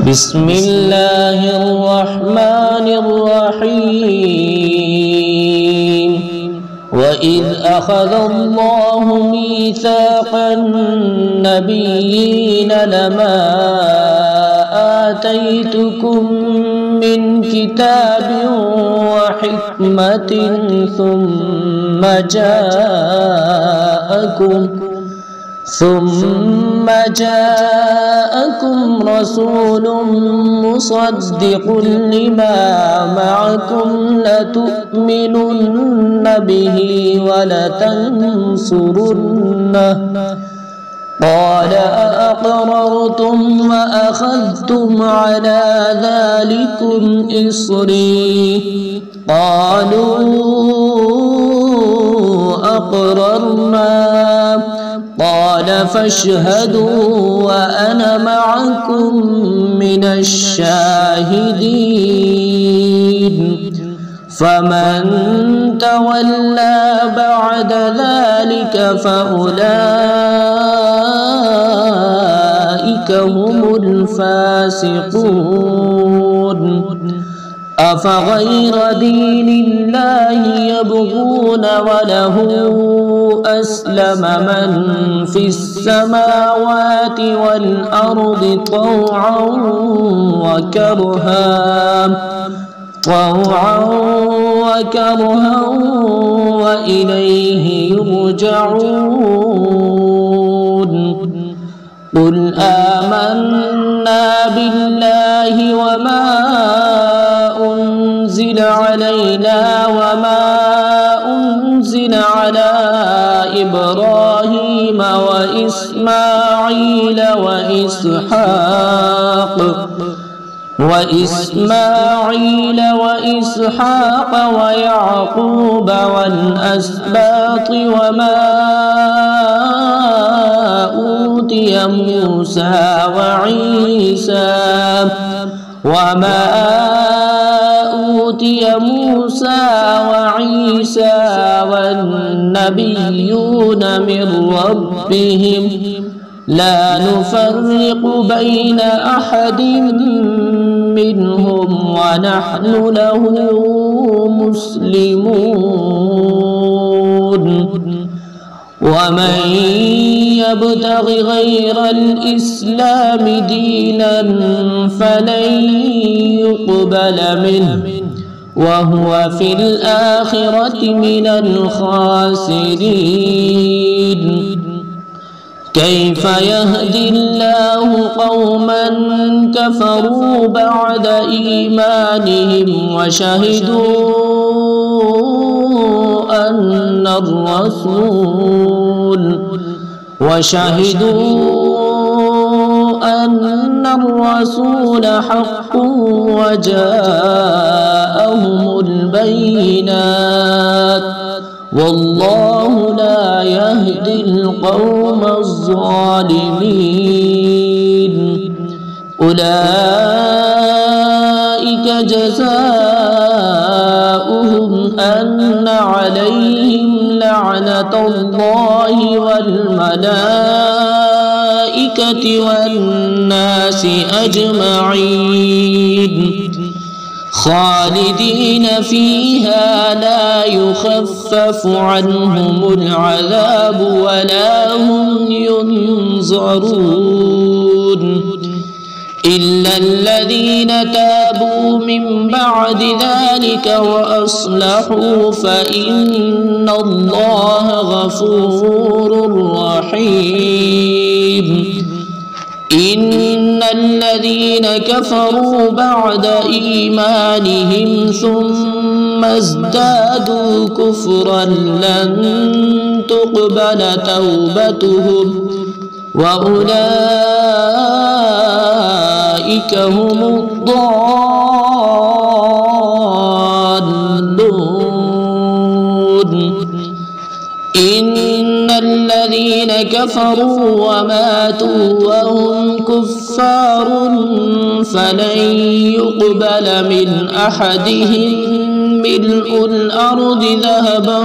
بسم الله الرحمن الرحيم وإذ أخذ الله ميثاق النبيين لما آتيتكم من كتاب وحكمة ثم جاءكم رسول مصدق لما معكم لتؤمنن به ولتنصرنه قال أأقررتم وأخذتم على ذلكم إصري قالوا أقررنا قال فاشهدوا وأنا معكم من الشاهدين فمن تولى بعد ذلك فأولئك هم الفاسقون أفغير دين الله يبغون وله أسلم من في السماوات والأرض طوعا وكرها وإليه يرجعون قل آمنا بالله وما أنزل علينا وما أنزل على إبراهيم وإسماعيل وإسحاق ويعقوب والأسباط وما أوتي موسى وعيسى والنبيون من ربهم لا نفرق بين أحد منهم ونحن له مسلمون ومن يبتغ غير الإسلام دينا فلن يقبل منه وهو في الآخرة من الخاسرين كيف يهدي الله قوما كفروا بعد إيمانهم وشهدوا أن الرسول حق وجاءهم البينات والله لا يهدي القوم الظالمين أولئك جزاؤهم أن عليهم لعنة الله والملائكة والناس أجمعين خالدين فيها لا يخفف عنهم العذاب ولا هم ينظرون إلا الذين تابوا من بعد ذلك وأصلحوا فإن الله غفور رحيم إن الذين كفروا بعد إيمانهم ثم ازدادوا كفرا لن تقبل توبتهم وأولئك هم الضالون إن الذين كفروا وماتوا وهم كفار فلن يقبل من أحدهم ملء الأرض ذهبا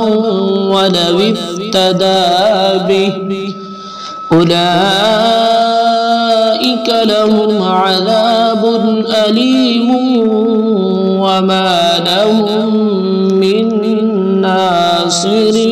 ولو افتدى به أولئك أولئك لهم عذاب أليم وما لهم من ناصرين.